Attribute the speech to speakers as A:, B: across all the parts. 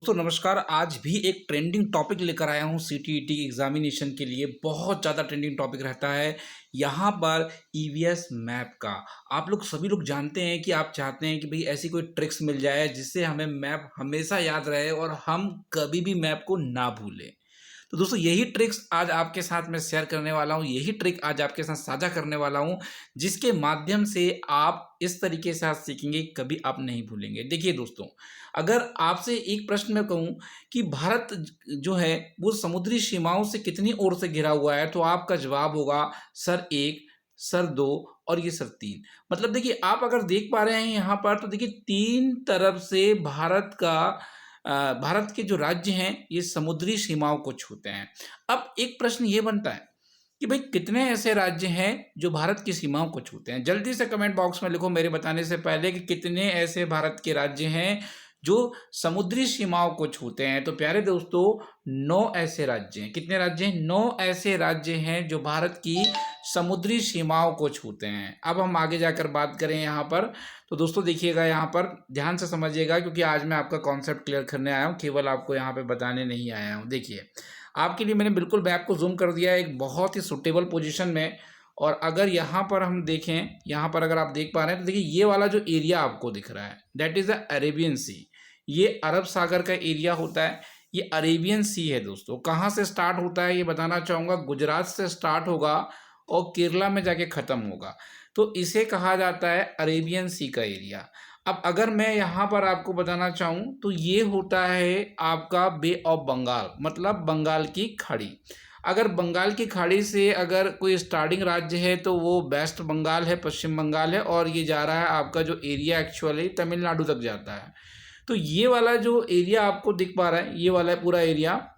A: दोस्तों नमस्कार। आज भी एक ट्रेंडिंग टॉपिक लेकर आया हूँ सीटीईटी एग्जामिनेशन के लिए। बहुत ज़्यादा ट्रेंडिंग टॉपिक रहता है यहाँ पर ईवीएस मैप का। आप लोग सभी लोग जानते हैं कि आप चाहते हैं कि भाई ऐसी कोई ट्रिक्स मिल जाए जिससे हमें मैप हमेशा याद रहे और हम कभी भी मैप को ना भूलें। तो दोस्तों यही ट्रिक्स आज आपके साथ मैं शेयर करने वाला हूँ, यही ट्रिक आज आपके साथ साझा करने वाला हूँ, जिसके माध्यम से आप इस तरीके से आज सीखेंगे, कभी आप नहीं भूलेंगे। देखिए दोस्तों, अगर आपसे एक प्रश्न मैं कहूँ कि भारत जो है वो समुद्री सीमाओं से कितनी ओर से घिरा हुआ है, तो आपका जवाब होगा सर 1, सर 2 और ये सर 3। मतलब देखिए, आप अगर देख पा रहे हैं यहाँ पर, तो देखिए 3 तरफ से भारत के जो राज्य हैं ये समुद्री सीमाओं को छूते हैं। अब एक प्रश्न ये बनता है कि भाई कितने ऐसे राज्य हैं जो भारत की सीमाओं को छूते हैं। जल्दी से कमेंट बॉक्स में लिखो मेरे बताने से पहले कि कितने ऐसे भारत के राज्य हैं जो समुद्री सीमाओं को छूते हैं। तो प्यारे दोस्तों, 9 ऐसे राज्य हैं। कितने राज्य हैं? 9 ऐसे राज्य हैं जो भारत की समुद्री सीमाओं को छूते हैं। अब हम आगे जाकर बात करें यहाँ पर, तो दोस्तों देखिएगा, यहाँ पर ध्यान से समझिएगा, क्योंकि आज मैं आपका कॉन्सेप्ट क्लियर करने आया हूँ, केवल आपको यहाँ पे बताने नहीं आया हूँ। देखिए, आपके लिए मैंने बिल्कुल मैप को जूम कर दिया है एक बहुत ही सुटेबल पोजीशन में। और अगर यहाँ पर हम देखें, यहाँ पर अगर आप देख पा रहे हैं, तो देखिए ये वाला जो एरिया आपको दिख रहा है, दैट इज़ द अरेबियन सी। ये अरब सागर का एरिया होता है, ये अरेबियन सी है दोस्तों। कहाँ से स्टार्ट होता है ये बताना चाहूँगा। गुजरात से स्टार्ट होगा और केरला में जाके ख़त्म होगा, तो इसे कहा जाता है अरेबियन सी का एरिया। अब अगर मैं यहाँ पर आपको बताना चाहूँ, तो ये होता है आपका बे ऑफ बंगाल, मतलब बंगाल की खाड़ी। अगर बंगाल की खाड़ी से अगर कोई स्टार्टिंग राज्य है तो वो वेस्ट बंगाल है, पश्चिम बंगाल है, और ये जा रहा है आपका जो एरिया एक्चुअली तमिलनाडु तक जाता है। तो ये वाला जो एरिया आपको दिख पा रहा है, ये वाला पूरा एरिया,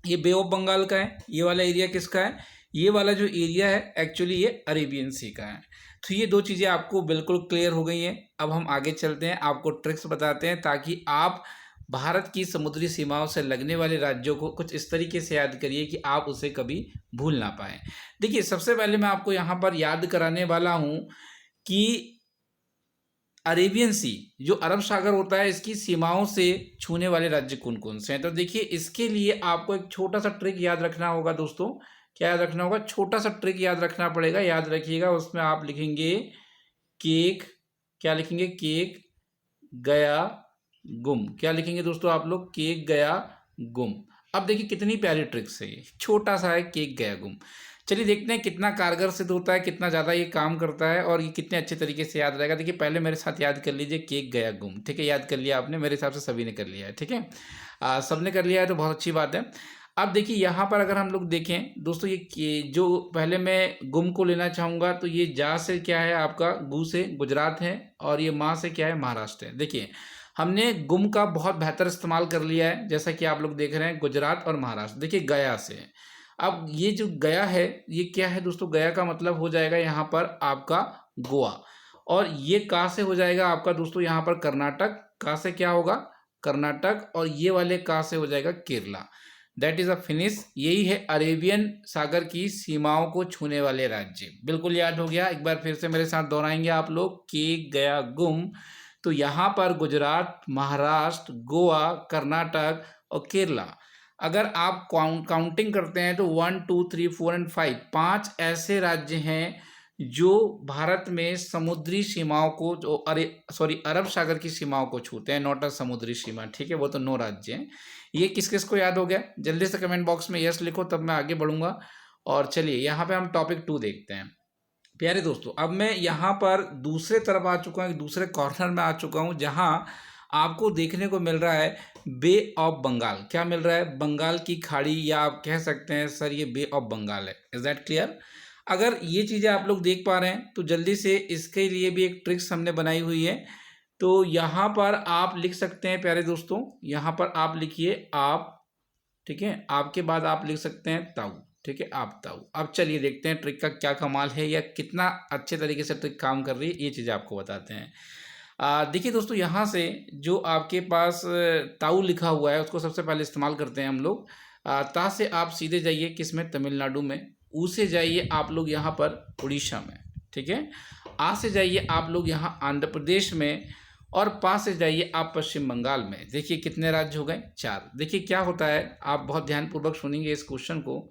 A: ये बे ऑफ बंगाल का है। ये वाला एरिया किसका है? ये वाला जो एरिया है एक्चुअली ये अरेबियन सी का है। तो ये दो चीज़ें आपको बिल्कुल क्लियर हो गई हैं। अब हम आगे चलते हैं, आपको ट्रिक्स बताते हैं ताकि आप भारत की समुद्री सीमाओं से लगने वाले राज्यों को कुछ इस तरीके से याद करिए कि आप उसे कभी भूल ना पाएँ। देखिए, सबसे पहले मैं आपको यहाँ पर याद कराने वाला हूँ कि अरेबियन सी, जो अरब सागर होता है, इसकी सीमाओं से छूने वाले राज्य कौन-कौन से हैं? तो देखिए, इसके लिए आपको एक छोटा-सा ट्रिक याद रखना होगा दोस्तों। क्या याद रखना होगा? छोटा-सा ट्रिक याद रखना पड़ेगा। याद रखिएगा, उसमें आप लिखेंगे केक, क्या लिखेंगे? केक, गया, गुम। क्या लिखेंगे दोस्तों आप लोग? केक, गया, गुम। अब देखिए कितनी प्यारी ट्रिक्स है ये। छोटा-सा है, केक, गया, गुम। चलिए देखते हैं कितना कारगर सिद्ध होता है, कितना ज़्यादा ये काम करता है और ये कितने अच्छे तरीके से याद रहेगा। देखिए, पहले मेरे साथ याद कर लीजिए, केक गया गुम। ठीक है, याद कर लिया आपने, मेरे हिसाब से सभी ने कर लिया है। ठीक है, सबने कर लिया है तो बहुत अच्छी बात है। अब देखिए यहाँ पर अगर हम लोग देखें दोस्तों, ये जो पहले मैं गुम को लेना चाहूँगा, तो ये जा से क्या है आपका? गु से गुजरात है, और ये माँ से क्या है? महाराष्ट्र है। देखिए, हमने गुम का बहुत बेहतर इस्तेमाल कर लिया है, जैसा कि आप लोग देख रहे हैं, गुजरात और महाराष्ट्र। देखिए गया से है। अब ये जो गया है, ये क्या है दोस्तों? गया का मतलब हो जाएगा यहाँ पर आपका गोवा, और ये का से हो जाएगा आपका दोस्तों यहाँ पर कर्नाटक। का से क्या होगा? कर्नाटक, और ये वाले का से हो जाएगा Kerala. That is a finish. यही है अरेबियन सागर की सीमाओं को छूने वाले राज्य। बिल्कुल याद हो गया? एक बार फिर से मेरे साथ दोहराएंगे आप लोग, केक, गया, गुम। तो यहाँ पर गुजरात, महाराष्ट्र, गोवा, कर्नाटक और केरला। अगर आप काउंटिंग करते हैं तो 1 2 3 4 एंड 5, 5 ऐसे राज्य हैं जो भारत में समुद्री सीमाओं को, जो अरब सागर की सीमाओं को छूते हैं। नॉट अ समुद्री सीमा, ठीक है, वो तो 9 राज्य हैं। ये किस किस को याद हो गया? जल्दी से कमेंट बॉक्स में यस लिखो, तब मैं आगे बढ़ूंगा। और चलिए यहाँ पे हम टॉपिक 2 देखते हैं। प्यारे दोस्तों, अब मैं यहाँ पर दूसरे तरफ आ चुका हूँ, दूसरे कॉर्नर में आ चुका हूँ, जहाँ आपको देखने को मिल रहा है बे ऑफ बंगाल। क्या मिल रहा है? बंगाल की खाड़ी, या आप कह सकते हैं सर ये बे ऑफ बंगाल है। Is that clear? अगर ये चीज़ें आप लोग देख पा रहे हैं तो जल्दी से इसके लिए भी एक ट्रिक्स हमने बनाई हुई है। तो यहाँ पर आप लिख सकते हैं प्यारे दोस्तों, यहाँ पर आप लिखिए आप, ठीक है, आपके बाद आप लिख सकते हैं ताऊ। ठीक है, आप ताऊ। अब चलिए देखते हैं ट्रिक का क्या कमाल है, या कितना अच्छे तरीके से ट्रिक काम कर रही है, ये चीज़ आपको बताते हैं। देखिए दोस्तों, यहाँ से जो आपके पास ताऊ लिखा हुआ है उसको सबसे पहले इस्तेमाल करते हैं हम लोग। ता से आप सीधे जाइए किस में? तमिलनाडु में। ऊ से जाइए आप लोग यहाँ पर उड़ीसा में। ठीक है, आ से जाइए आप लोग यहाँ आंध्र प्रदेश में। और पास से जाइए आप पश्चिम बंगाल में, देखिए कितने राज्य हो गए, 4। देखिए क्या होता है, आप बहुत ध्यानपूर्वक सुनेंगे इस क्वेश्चन को।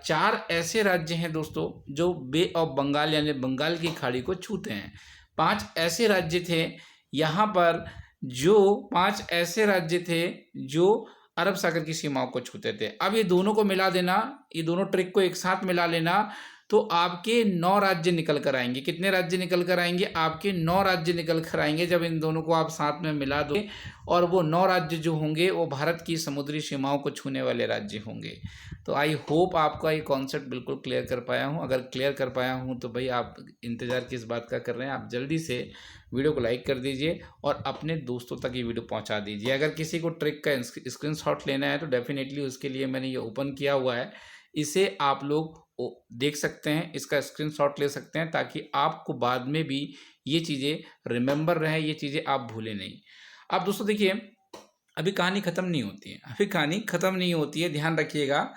A: 4 ऐसे राज्य हैं दोस्तों जो बे ऑफ बंगाल यानी बंगाल की खाड़ी को छूते हैं। 5 ऐसे राज्य थे यहाँ पर, जो 5 ऐसे राज्य थे जो अरब सागर की सीमाओं को छूते थे। अब ये दोनों को मिला देना, ये दोनों ट्रिक को एक साथ मिला लेना, तो आपके 9 राज्य निकल कर आएंगे। कितने राज्य निकल कर आएंगे? आपके 9 राज्य निकल कर आएंगे जब इन दोनों को आप साथ में मिला दो, और वो 9 राज्य जो होंगे वो भारत की समुद्री सीमाओं को छूने वाले राज्य होंगे। तो आई होप आपका ये कॉन्सेप्ट बिल्कुल क्लियर कर पाया हूँ। अगर क्लियर कर पाया हूँ तो भाई आप इंतज़ार किस बात का कर रहे हैं, आप जल्दी से वीडियो को लाइक कर दीजिए और अपने दोस्तों तक ये वीडियो पहुँचा दीजिए। अगर किसी को ट्रिक का स्क्रीनशॉट लेना है तो डेफिनेटली उसके लिए मैंने ये ओपन किया हुआ है, इसे आप लोग देख सकते हैं, इसका स्क्रीनशॉट ले सकते हैं, ताकि आपको बाद में भी ये चीज़ें रिमेंबर रहें, ये चीज़ें आप भूलें नहीं। अब दोस्तों देखिए, अभी कहानी ख़त्म नहीं होती है, अभी कहानी ख़त्म नहीं होती है, ध्यान रखिएगा।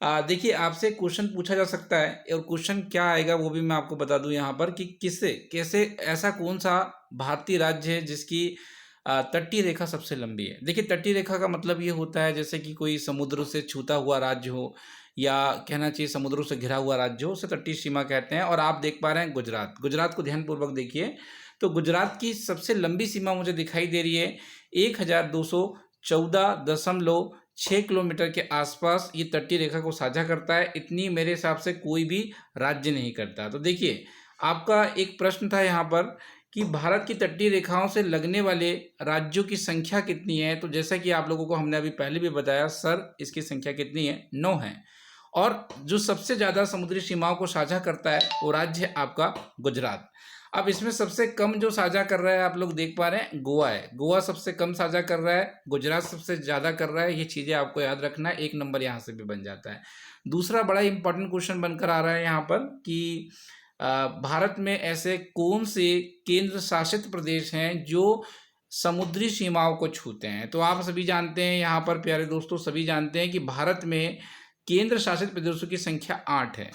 A: देखिए आपसे क्वेश्चन पूछा जा सकता है, और क्वेश्चन क्या आएगा वो भी मैं आपको बता दूं यहाँ पर, कि किससे कैसे ऐसा कौन सा भारतीय राज्य है जिसकी तटीय रेखा सबसे लंबी है। देखिए तटीय रेखा का मतलब ये होता है जैसे कि कोई समुद्र से छूता हुआ राज्य हो, या कहना चाहिए समुद्रों से घिरा हुआ राज्य हो, उसे तटीय सीमा कहते हैं। और आप देख पा रहे हैं गुजरात, गुजरात को ध्यानपूर्वक देखिए, तो गुजरात की सबसे लंबी सीमा मुझे दिखाई दे रही है 1214.6 किलोमीटर के आसपास ये तटीय रेखा को साझा करता है। इतनी मेरे हिसाब से कोई भी राज्य नहीं करता। तो देखिए आपका एक प्रश्न था यहाँ पर कि भारत की तटीय रेखाओं से लगने वाले राज्यों की संख्या कितनी है, तो जैसा कि आप लोगों को हमने अभी पहले भी बताया सर, इसकी संख्या कितनी है, 9 है। और जो सबसे ज़्यादा समुद्री सीमाओं को साझा करता है वो राज्य है आपका गुजरात। अब इसमें सबसे कम जो साझा कर रहा है आप लोग देख पा रहे हैं गोवा है, गोवा सबसे कम साझा कर रहा है, गुजरात सबसे ज़्यादा कर रहा है। ये चीज़ें आपको याद रखना है, 1 नंबर यहाँ से भी बन जाता है। दूसरा बड़ा इंपॉर्टेंट क्वेश्चन बनकर आ रहा है यहाँ पर कि भारत में ऐसे कौन से केंद्र शासित प्रदेश हैं जो समुद्री सीमाओं को छूते हैं। तो आप सभी जानते हैं, यहाँ पर प्यारे दोस्तों सभी जानते हैं कि भारत में केंद्र शासित प्रदेशों की संख्या 8 है,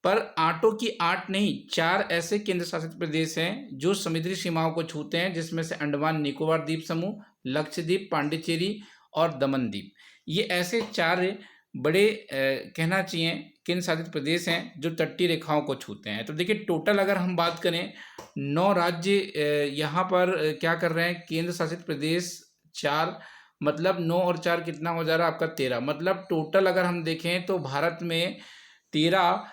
A: पर 8 की 8 नहीं, 4 ऐसे केंद्र शासित प्रदेश हैं जो समुद्री सीमाओं को छूते हैं, जिसमें से अंडमान निकोबार द्वीप समूह, लक्षद्वीप, पांडिचेरी और दमन द्वीप। ये ऐसे 4 बड़े कहना चाहिए केंद्र शासित प्रदेश हैं जो तटीय रेखाओं को छूते हैं। तो देखिए टोटल अगर हम बात करें 9 राज्य यहाँ पर क्या कर रहे हैं, केंद्र शासित प्रदेश 4, मतलब 9 और 4 कितना हो जा रहा है आपका 13। मतलब टोटल अगर हम देखें तो भारत में 13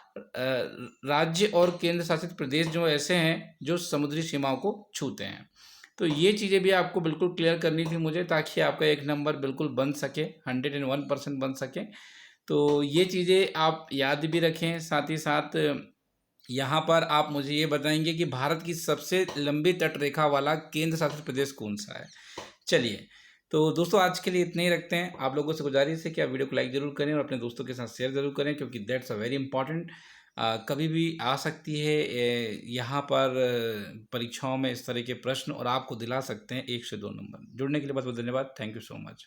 A: राज्य और केंद्र शासित प्रदेश जो ऐसे हैं जो समुद्री सीमाओं को छूते हैं। तो ये चीज़ें भी आपको बिल्कुल क्लियर करनी थी मुझे, ताकि आपका 1 नंबर बिल्कुल बन सके, 101% बन सके। तो ये चीज़ें आप याद भी रखें। साथ ही साथ यहाँ पर आप मुझे ये बताएंगे कि भारत की सबसे लंबी तट रेखा वाला केंद्र शासित प्रदेश कौन सा है। चलिए तो दोस्तों आज के लिए इतने ही रखते हैं। आप लोगों से गुजारिश है कि आप वीडियो को लाइक ज़रूर करें और अपने दोस्तों के साथ शेयर ज़रूर करें, क्योंकि दैट्स अ वेरी इंपॉर्टेंट। कभी भी आ सकती है यहाँ पर परीक्षाओं में इस तरह के प्रश्न, और आपको दिला सकते हैं 1 से 2 नंबर। जुड़ने के लिए बहुत बहुत धन्यवाद। Thank you so much.